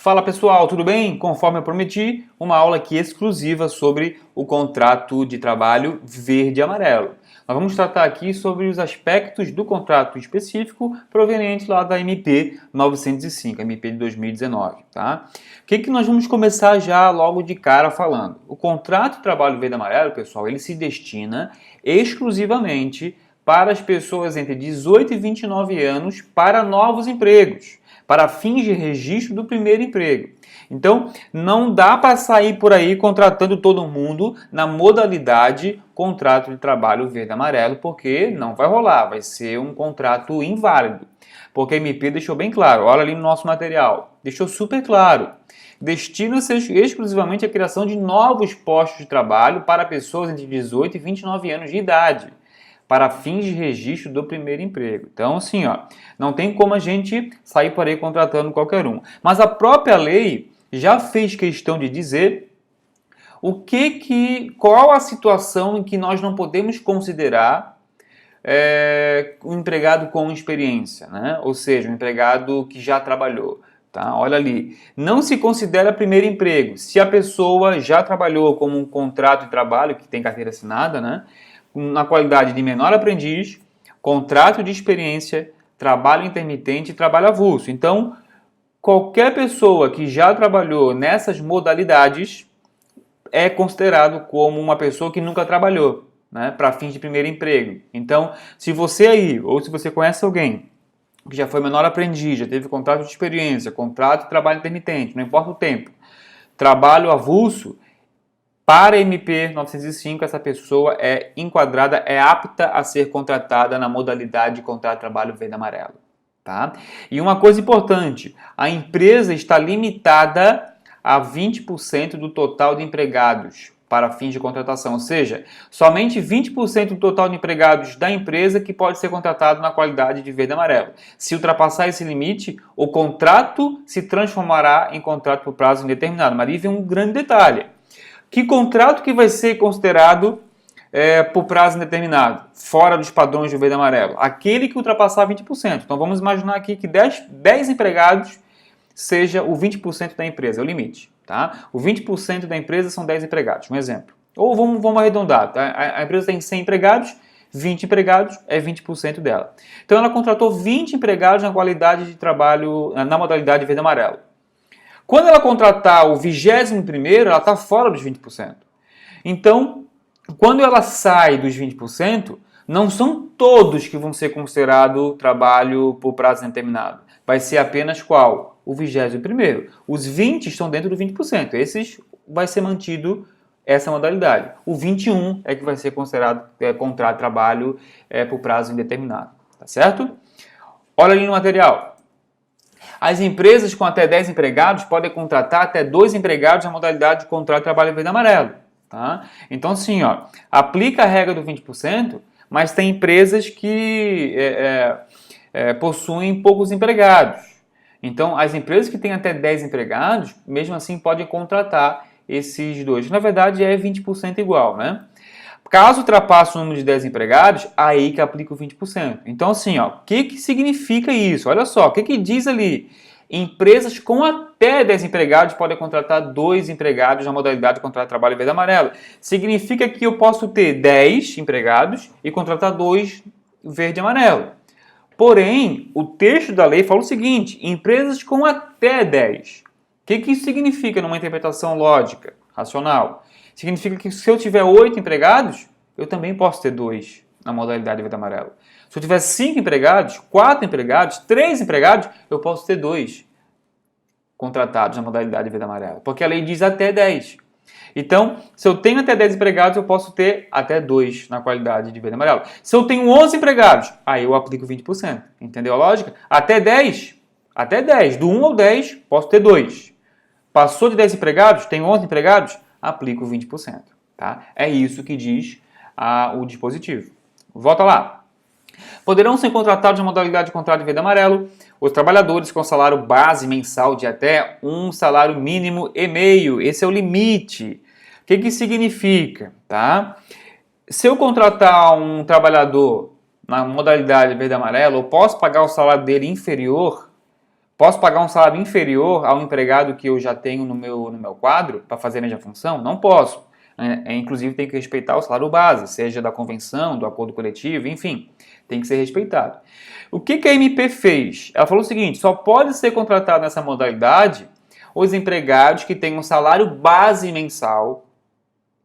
Fala pessoal, tudo bem? Conforme eu prometi, uma aula aqui exclusiva sobre o contrato de trabalho verde e amarelo. Nós vamos tratar aqui sobre os aspectos do contrato específico proveniente lá da MP 905, MP de 2019, tá? O que nós vamos começar já logo de cara falando? O contrato de trabalho verde e amarelo, pessoal, ele se destina exclusivamente para as pessoas entre 18 e 29 anos para novos empregos, para fins de registro do primeiro emprego. Então, não dá para sair por aí contratando todo mundo na modalidade contrato de trabalho verde e amarelo, porque não vai rolar, vai ser um contrato inválido. Porque a MP deixou bem claro, olha ali no nosso material, deixou super claro. Destina-se exclusivamente à criação de novos postos de trabalho para pessoas entre 18 e 29 anos de idade, para fins de registro do primeiro emprego. Então, assim, ó, não tem como a gente sair por aí contratando qualquer um. Mas a própria lei já fez questão de dizer qual a situação em que nós não podemos considerar um empregado com experiência, né? Ou seja, um empregado que já trabalhou. Tá? Olha ali, não se considera primeiro emprego se a pessoa já trabalhou como um contrato de trabalho, que tem carteira assinada, né? Na qualidade de menor aprendiz, contrato de experiência, trabalho intermitente e trabalho avulso. Então, qualquer pessoa que já trabalhou nessas modalidades é considerado como uma pessoa que nunca trabalhou, né, para fins de primeiro emprego. Então, se você aí, ou se você conhece alguém que já foi menor aprendiz, já teve contrato de experiência, contrato de trabalho intermitente, não importa o tempo, trabalho avulso, para a MP 905, essa pessoa é enquadrada, é apta a ser contratada na modalidade de contrato de trabalho verde e amarelo. Tá? E uma coisa importante, a empresa está limitada a 20% do total de empregados para fins de contratação, ou seja, somente 20% do total de empregados da empresa que pode ser contratado na qualidade de verde e amarelo. Se ultrapassar esse limite, o contrato se transformará em contrato por prazo indeterminado. Mas aí vem um grande detalhe. Que contrato que vai ser considerado por prazo indeterminado, fora dos padrões do verde e amarelo? Aquele que ultrapassar 20%. Então vamos imaginar aqui que 10 empregados seja o 20% da empresa, é o limite. Tá? O 20% da empresa são 10 empregados, um exemplo. Ou vamos arredondar, tá? A empresa tem 100 empregados, 20 empregados é 20% dela. Então ela contratou 20 empregados na qualidade de trabalho, na modalidade verde e amarelo. Quando ela contratar o 21º, ela está fora dos 20%. Então, quando ela sai dos 20%, não são todos que vão ser considerados trabalho por prazo indeterminado. Vai ser apenas qual? O 21º. Os 20 estão dentro do 20%. Esses vai ser mantido essa modalidade. O 21 é que vai ser considerado contrato de trabalho por prazo indeterminado. Tá certo? Olha ali no material. As empresas com até 10 empregados podem contratar até 2 empregados na modalidade de contrato de trabalho verde e amarelo. Tá? Então, assim, ó, aplica a regra do 20%, mas tem empresas que possuem poucos empregados. Então, as empresas que têm até 10 empregados, mesmo assim, podem contratar esses dois. Na verdade, é 20% igual, né? Caso ultrapasse o número de 10 empregados, aí que aplica o 20%. Então, assim, ó, o que significa isso? Olha só, o que diz ali? Empresas com até 10 empregados podem contratar 2 empregados na modalidade de contrato de trabalho verde e amarelo. Significa que eu posso ter 10 empregados e contratar 2 verde e amarelo. Porém, o texto da lei fala o seguinte, empresas com até 10. O que isso significa numa interpretação lógica, racional? Significa que se eu tiver 8 empregados, eu também posso ter 2 na modalidade verde e amarelo. Se eu tiver 5 empregados, 4 empregados, 3 empregados, eu posso ter 2 contratados na modalidade verde e amarelo. Porque a lei diz até 10. Então, se eu tenho até 10 empregados, eu posso ter até 2 na qualidade de verde e amarelo. Se eu tenho 11 empregados, aí eu aplico 20%. Entendeu a lógica? Até 10, do 1 ao 10, posso ter 2. Passou de 10 empregados, tenho 11 empregados, aplico 20%. Tá? É isso que diz o dispositivo. Volta lá. Poderão ser contratados na modalidade de contrato de verde e amarelo os trabalhadores com salário base mensal de até um salário mínimo e meio. Esse é o limite. O que significa? Tá? Se eu contratar um trabalhador na modalidade verde e amarelo, eu posso pagar o salário dele inferior Posso pagar um salário inferior ao empregado que eu já tenho no meu quadro para fazer a mesma função? Não posso. Inclusive tem que respeitar o salário base, seja da convenção, do acordo coletivo, enfim, tem que ser respeitado. O que a MP fez? Ela falou o seguinte, só pode ser contratado nessa modalidade os empregados que têm um salário base mensal,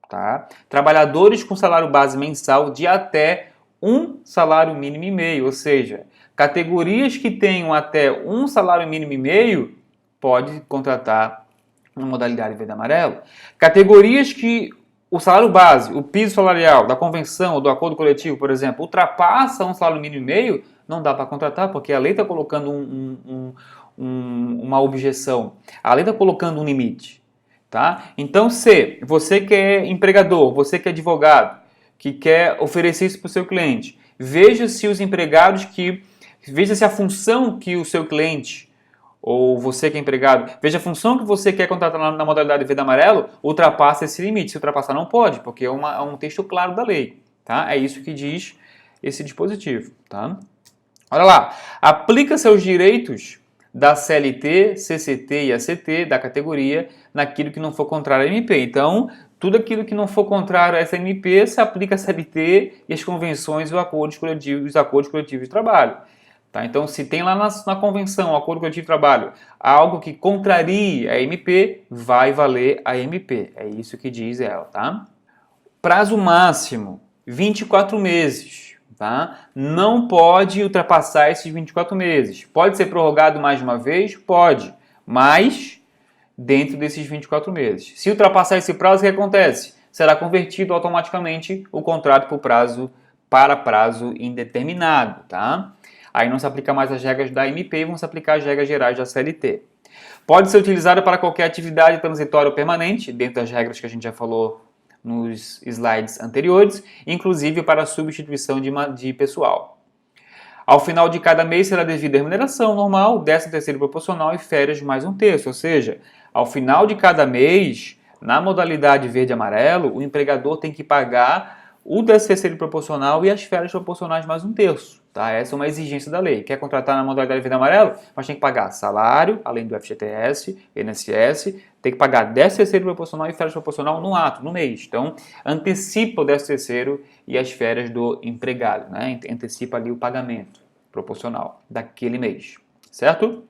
tá? Trabalhadores com salário base mensal de até um salário mínimo e meio, ou seja, categorias que tenham até um salário mínimo e meio, pode contratar na modalidade verde e amarelo. Categorias que o salário base, o piso salarial da convenção ou do acordo coletivo, por exemplo, ultrapassa um salário mínimo e meio, não dá para contratar, porque a lei está colocando uma objeção. A lei está colocando um limite. Tá? Então, se você que é empregador, você que é advogado, que quer oferecer isso para o seu cliente, veja se os empregados veja se a função que o seu cliente, ou você que é empregado, veja a função que você quer contratar na modalidade verde e amarelo, ultrapassa esse limite. Se ultrapassar, não pode, porque é um texto claro da lei. Tá? É isso que diz esse dispositivo. Tá? Olha lá, aplica seus direitos da CLT, CCT e ACT, da categoria, naquilo que não for contrário à MP. Então, tudo aquilo que não for contrário a essa MP se aplica à CLT e as convenções e os acordos coletivos de trabalho. Tá? Então, se tem lá na convenção, o acordo coletivo de trabalho, algo que contrarie a MP, vai valer a MP. É isso que diz ela. Tá? Prazo máximo, 24 meses. Tá? Não pode ultrapassar esses 24 meses. Pode ser prorrogado mais de uma vez? Pode, mas dentro desses 24 meses. Se ultrapassar esse prazo, o que acontece? Será convertido automaticamente o contrato para prazo indeterminado. Tá? Aí não se aplica mais as regras da MP, vão se aplicar as regras gerais da CLT. Pode ser utilizado para qualquer atividade transitória ou permanente, dentro das regras que a gente já falou nos slides anteriores, inclusive para a substituição de pessoal. Ao final de cada mês será devida a remuneração normal, 13º proporcional e férias mais um terço, ou seja, ao final de cada mês, na modalidade verde e amarelo, o empregador tem que pagar o 13º proporcional e as férias proporcionais mais um terço. Tá? Essa é uma exigência da lei. Quer contratar na modalidade verde e amarelo? Mas tem que pagar salário, além do FGTS, INSS, tem que pagar 13º proporcional e férias proporcional no ato, no mês. Então, antecipa o 13º e as férias do empregado, né? Antecipa ali o pagamento proporcional daquele mês, certo?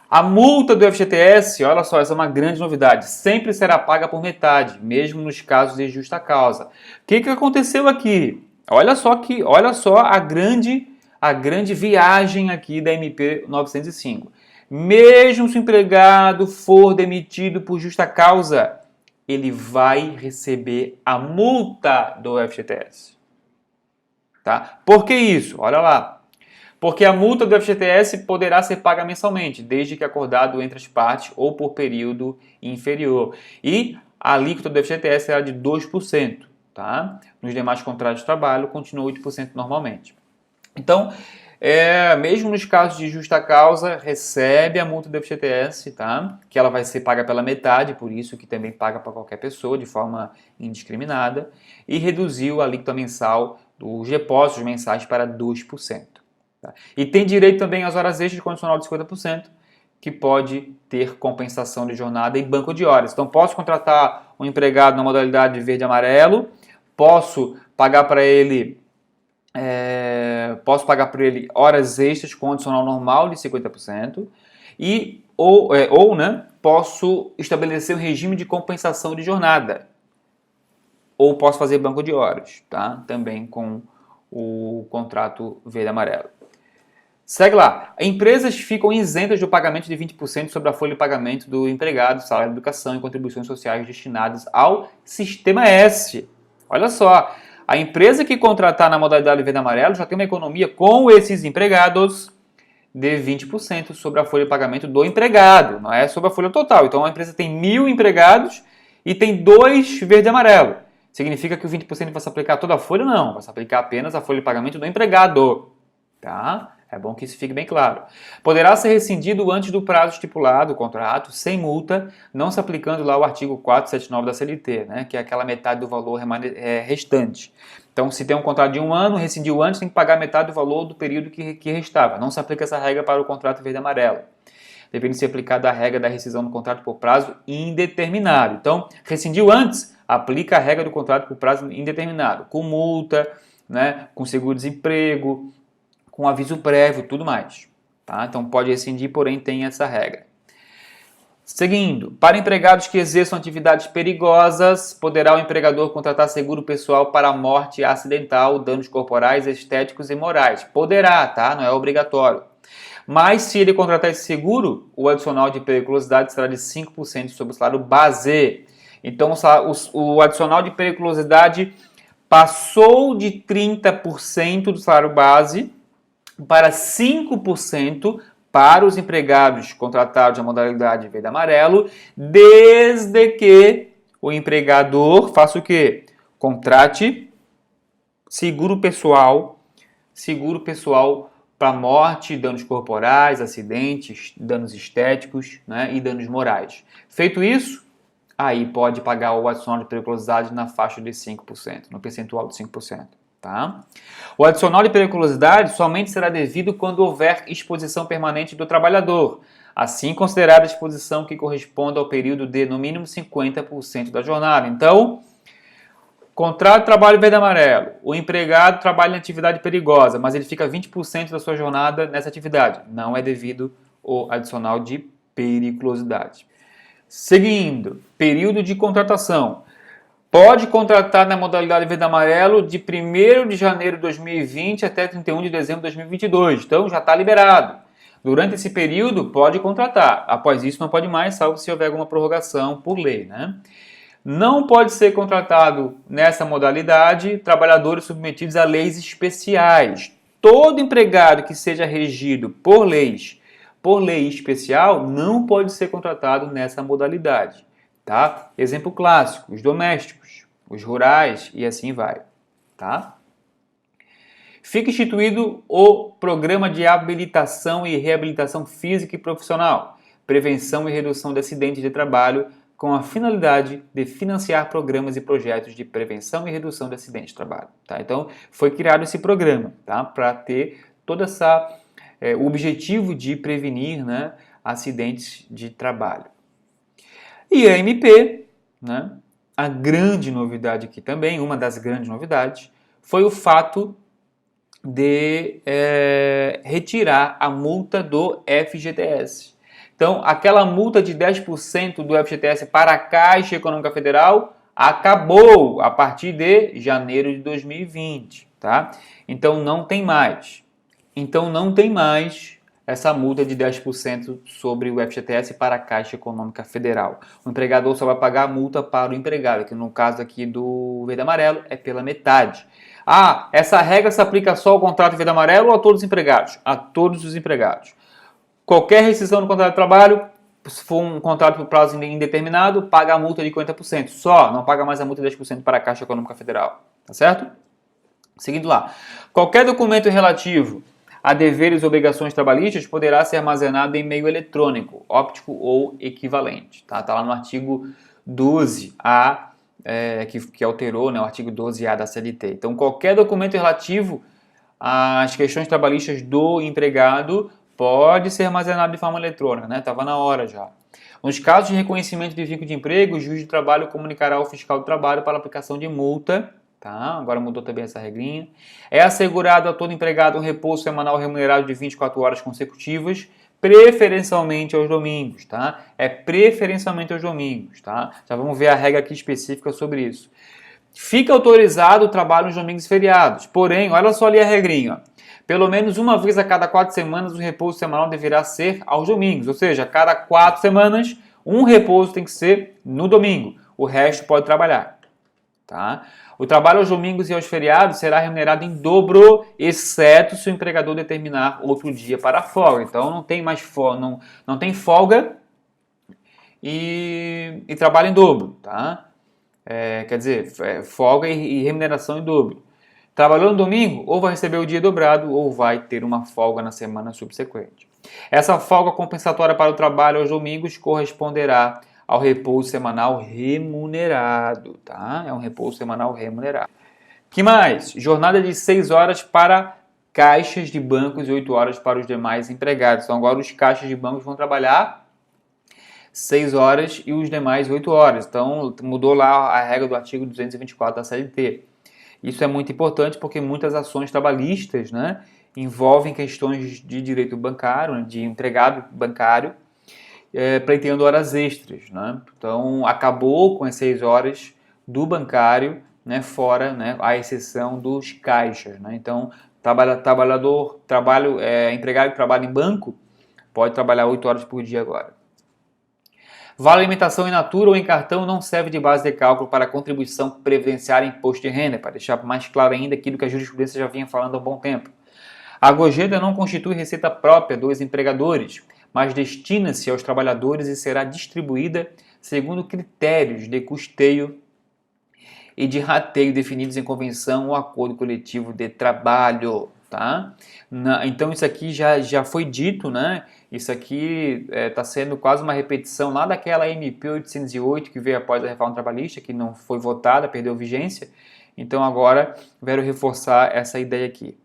A multa do FGTS, olha só, essa é uma grande novidade, sempre será paga por metade, mesmo nos casos de justa causa. O que aconteceu aqui? Olha só a grande viagem aqui da MP 905. Mesmo se o empregado for demitido por justa causa, ele vai receber a multa do FGTS. Tá? Por que isso? Olha lá. Porque a multa do FGTS poderá ser paga mensalmente, desde que acordado entre as partes ou por período inferior. E a alíquota do FGTS será de 2%. Tá? Nos demais contratos de trabalho, continua 8% normalmente. Então, mesmo nos casos de justa causa, recebe a multa do FGTS, tá? Que ela vai ser paga pela metade, por isso que também paga para qualquer pessoa, de forma indiscriminada, e reduziu a alíquota mensal dos depósitos mensais para 2%. Tá? E tem direito também às horas extras de condicional de 50%, que pode ter compensação de jornada em banco de horas. Então, posso contratar um empregado na modalidade verde e amarelo, posso pagar para ele horas extras com condicional normal de 50% posso estabelecer um regime de compensação de jornada ou posso fazer banco de horas, tá? Também com o contrato verde e amarelo. Segue lá. Empresas ficam isentas do pagamento de 20% sobre a folha de pagamento do empregado, salário de educação e contribuições sociais destinadas ao Sistema S. Olha só, a empresa que contratar na modalidade verde e amarelo já tem uma economia com esses empregados de 20% sobre a folha de pagamento do empregado, não é sobre a folha total. Então a empresa tem 1.000 empregados e tem 2 verde e amarelo. Significa que o 20% vai se aplicar a toda a folha? Não, vai se aplicar apenas a folha de pagamento do empregado. Tá? É bom que isso fique bem claro. Poderá ser rescindido antes do prazo estipulado, o contrato, sem multa, não se aplicando lá o artigo 479 da CLT, né, que é aquela metade do valor restante. Então, se tem um contrato de 1 ano, rescindiu antes, tem que pagar metade do valor do período que restava. Não se aplica essa regra para o contrato verde e amarelo. devendo ser aplicada a regra da rescisão do contrato por prazo indeterminado. Então, rescindiu antes, aplica a regra do contrato por prazo indeterminado, com multa, né, com seguro-desemprego, com aviso prévio, tudo mais. Tá? Então, pode rescindir, porém tem essa regra. Seguindo, para empregados que exerçam atividades perigosas, poderá o empregador contratar seguro pessoal para morte acidental, danos corporais, estéticos e morais. Poderá, tá? Não é obrigatório. Mas se ele contratar esse seguro, o adicional de periculosidade será de 5% sobre o salário base. Então, o adicional de periculosidade passou de 30% do salário base para 5% para os empregados contratados na modalidade verde amarelo, desde que o empregador faça o quê? Contrate seguro pessoal para morte, danos corporais, acidentes, danos estéticos, né, e danos morais. Feito isso, aí pode pagar o adicional de periculosidade na faixa de 5%, no percentual de 5%. Tá? O adicional de periculosidade somente será devido quando houver exposição permanente do trabalhador, assim considerada a exposição que corresponda ao período de, no mínimo, 50% da jornada. Então, contrato de trabalho verde amarelo, o empregado trabalha em atividade perigosa, mas ele fica 20% da sua jornada nessa atividade. Não é devido o adicional de periculosidade. Seguindo, período de contratação. Pode contratar na modalidade verde amarelo de 1º de janeiro de 2020 até 31 de dezembro de 2022. Então já está liberado. Durante esse período pode contratar. Após isso não pode mais, salvo se houver alguma prorrogação por lei, né? Não pode ser contratado nessa modalidade trabalhadores submetidos a leis especiais. Todo empregado que seja regido por lei especial não pode ser contratado nessa modalidade. Tá? Exemplo clássico, os domésticos, os rurais e assim vai. Tá? Fica instituído o Programa de Habilitação e Reabilitação Física e Profissional, Prevenção e Redução de Acidentes de Trabalho, com a finalidade de financiar programas e projetos de prevenção e redução de acidentes de trabalho. Tá? Então, foi criado esse programa, tá? Para ter todo o objetivo de prevenir, né, acidentes de trabalho. E a MP, né, a grande novidade aqui também, uma das grandes novidades, foi o fato de retirar a multa do FGTS. Então, aquela multa de 10% do FGTS para a Caixa Econômica Federal acabou a partir de janeiro de 2020, tá? Então, não tem mais. Essa multa de 10% sobre o FGTS para a Caixa Econômica Federal. O empregador só vai pagar a multa para o empregado, que no caso aqui do verde amarelo é pela metade. Ah, essa regra se aplica só ao contrato verde amarelo ou a todos os empregados? A todos os empregados. Qualquer rescisão no contrato de trabalho, se for um contrato por prazo indeterminado, paga a multa de 50%. Só, não paga mais a multa de 10% para a Caixa Econômica Federal. Tá certo? Seguindo lá. Qualquer documento relativo a deveres e obrigações trabalhistas poderá ser armazenado em meio eletrônico, óptico ou equivalente. Tá lá no artigo 12A, que alterou, né, o artigo 12A da CLT. Então, qualquer documento relativo às questões trabalhistas do empregado pode ser armazenado de forma eletrônica, né? Estava na hora já. Nos casos de reconhecimento de vínculo de emprego, o juiz de trabalho comunicará ao fiscal do trabalho para aplicação de multa. Tá? Agora mudou também essa regrinha. É assegurado a todo empregado um repouso semanal remunerado de 24 horas consecutivas, preferencialmente aos domingos. Tá? É preferencialmente aos domingos. Tá? Já vamos ver a regra aqui específica sobre isso. Fica autorizado o trabalho nos domingos e feriados. Porém, olha só ali a regrinha. Pelo menos uma vez a cada 4 semanas o repouso semanal deverá ser aos domingos. Ou seja, a cada 4 semanas um repouso tem que ser no domingo. O resto pode trabalhar. Tá? O trabalho aos domingos e aos feriados será remunerado em dobro, exceto se o empregador determinar outro dia para a folga. Então não tem mais folga, não tem folga e trabalho em dobro, tá? Quer dizer, folga e remuneração em dobro. Trabalhou no domingo, ou vai receber o dia dobrado, ou vai ter uma folga na semana subsequente. Essa folga compensatória para o trabalho aos domingos corresponderá ao repouso semanal remunerado, tá? É um repouso semanal remunerado. Que mais? Jornada de 6 horas para caixas de bancos e 8 horas para os demais empregados. Então agora os caixas de bancos vão trabalhar 6 horas e os demais 8 horas. Então mudou lá a regra do artigo 224 da CLT. Isso é muito importante porque muitas ações trabalhistas, né, envolvem questões de direito bancário, de empregado bancário, pleiteando horas extras, né? Então acabou com as 6 horas do bancário, né, fora, né, a exceção dos caixas, né? Então empregado que trabalha em banco pode trabalhar 8 horas por dia agora. Vale alimentação in natura ou em cartão não serve de base de cálculo para contribuição previdenciária e imposto de renda, para deixar mais claro ainda aquilo que a jurisprudência já vinha falando há um bom tempo. A gorjeta não constitui receita própria dos empregadores, mas destina-se aos trabalhadores e será distribuída segundo critérios de custeio e de rateio definidos em convenção ou acordo coletivo de trabalho. Tá? Então isso aqui já foi dito, né? Isso aqui está sendo quase uma repetição lá daquela MP 808 que veio após a reforma trabalhista, que não foi votada, perdeu vigência. Então agora quero reforçar essa ideia aqui.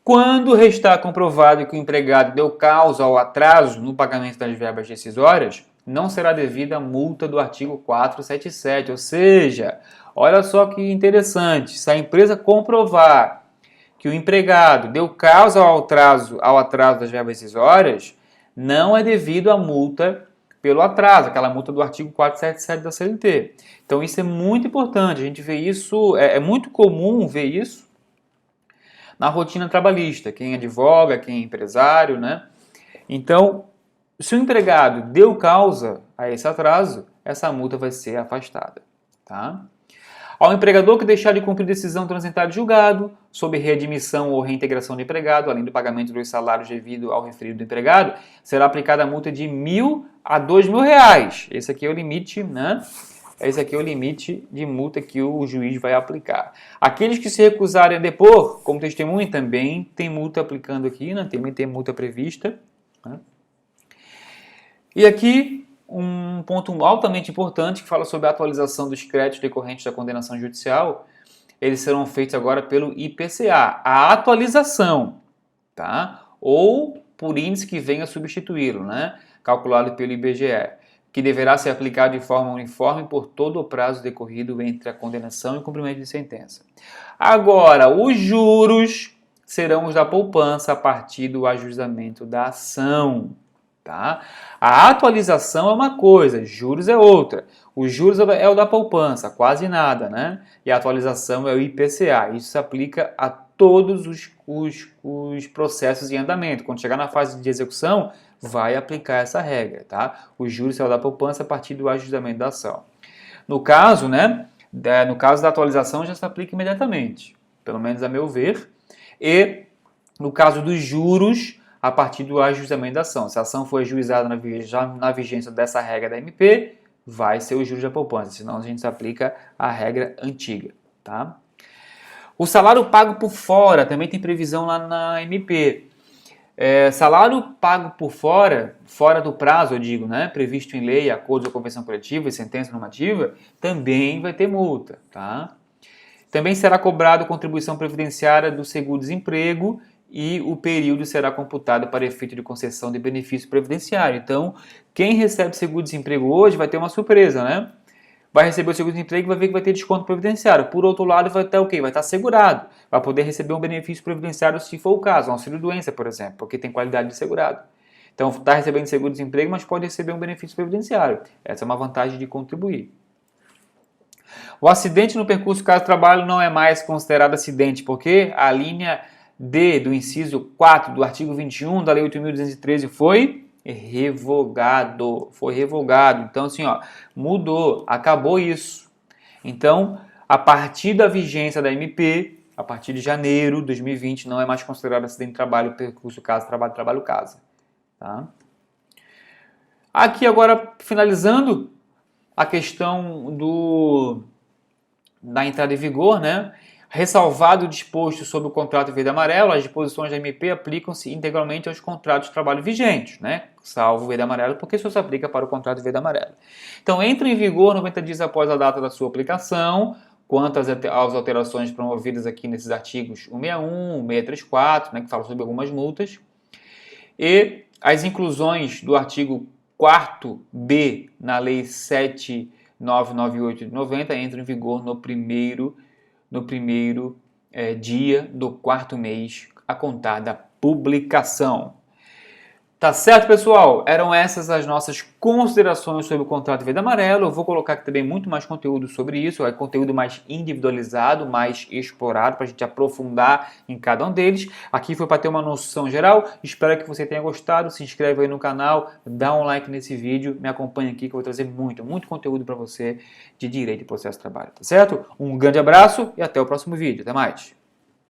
Quando restar comprovado que o empregado deu causa ao atraso no pagamento das verbas decisórias, não será devida a multa do artigo 477. Ou seja, olha só que interessante, se a empresa comprovar que o empregado deu causa ao atraso das verbas decisórias, não é devido a multa pelo atraso, aquela multa do artigo 477 da CLT. Então isso é muito importante, a gente vê isso, é muito comum ver isso na rotina trabalhista, quem advoga, quem é empresário, né? Então, se o empregado deu causa a esse atraso, essa multa vai ser afastada, tá? Ao empregador que deixar de cumprir decisão transitada de julgado, sob readmissão ou reintegração do empregado, além do pagamento dos salários devido ao referido do empregado, será aplicada a multa de R$1.000 a R$2.000. Esse aqui é o limite, né? Esse aqui é o limite de multa que o juiz vai aplicar. Aqueles que se recusarem a depor, como testemunha, também tem multa aplicando aqui, né? Também tem multa prevista. Né? E aqui um ponto altamente importante que fala sobre a atualização dos créditos decorrentes da condenação judicial. Eles serão feitos agora pelo IPCA. A atualização, tá? Ou por índice que venha substituí-lo, né? Calculado pelo IBGE, que deverá ser aplicado de forma uniforme por todo o prazo decorrido entre a condenação e o cumprimento de sentença. Agora, os juros serão os da poupança a partir do ajuizamento da ação. Tá? A atualização é uma coisa, juros é outra. Os juros é o da poupança, quase nada, né? E a atualização é o IPCA. Isso se aplica a todos os processos em andamento. Quando chegar na fase de execução, vai aplicar essa regra, tá? Os juros é o da poupança a partir do ajuizamento da ação. No caso, né? No caso da atualização já se aplica imediatamente, pelo menos a meu ver. E no caso dos juros, a partir do ajuizamento da ação. Se a ação for ajuizada já na vigência dessa regra da MP, vai ser o juros da poupança, senão a gente aplica a regra antiga. Tá? O salário pago por fora, também tem previsão lá na MP. Salário pago por fora do prazo, eu digo, né, previsto em lei, acordos ou convenção coletiva e sentença normativa, também vai ter multa. Tá? Também será cobrado contribuição previdenciária do seguro-desemprego e o período será computado para efeito de concessão de benefício previdenciário. Então, quem recebe seguro-desemprego hoje vai ter uma surpresa, né? Vai receber o seguro-desemprego e vai ver que vai ter desconto previdenciário. Por outro lado, vai ter o quê? Vai estar segurado. Vai poder receber um benefício previdenciário se for o caso, um auxílio-doença, por exemplo, porque tem qualidade de segurado. Então, está recebendo seguro-desemprego, mas pode receber um benefício previdenciário. Essa é uma vantagem de contribuir. O acidente no percurso caso-trabalho não é mais considerado acidente, porque a linha D do inciso 4 do artigo 21 da Lei 8.213 foi revogado. Foi revogado. Então, assim, ó, mudou, acabou isso. Então, a partir da vigência da MP, a partir de janeiro de 2020, não é mais considerado acidente de trabalho, percurso caso-trabalho, trabalho-casa. Tá? Aqui agora, finalizando a questão da entrada em vigor, né? Ressalvado o disposto sobre o contrato verde e amarelo, as disposições da MP aplicam-se integralmente aos contratos de trabalho vigentes, né? Salvo o verde e amarelo, porque isso se aplica para o contrato verde e amarelo. Então, entra em vigor 90 dias após a data da sua aplicação, quanto às alterações promovidas aqui nesses artigos 161, 634, né, que falam sobre algumas multas, e as inclusões do artigo 4º na Lei 7.998 de 90 entram em vigor no primeiro dia do 4º mês a contar da publicação. Tá certo, pessoal? Eram essas as nossas considerações sobre o contrato verde amarelo. Eu vou colocar aqui também muito mais conteúdo sobre isso, é conteúdo mais individualizado, mais explorado, para a gente aprofundar em cada um deles. Aqui foi para ter uma noção geral. Espero que você tenha gostado. Se inscreve aí no canal, dá um like nesse vídeo, me acompanha aqui que eu vou trazer muito conteúdo para você de direito e processo de trabalho, tá certo? Um grande abraço e até o próximo vídeo. Até mais!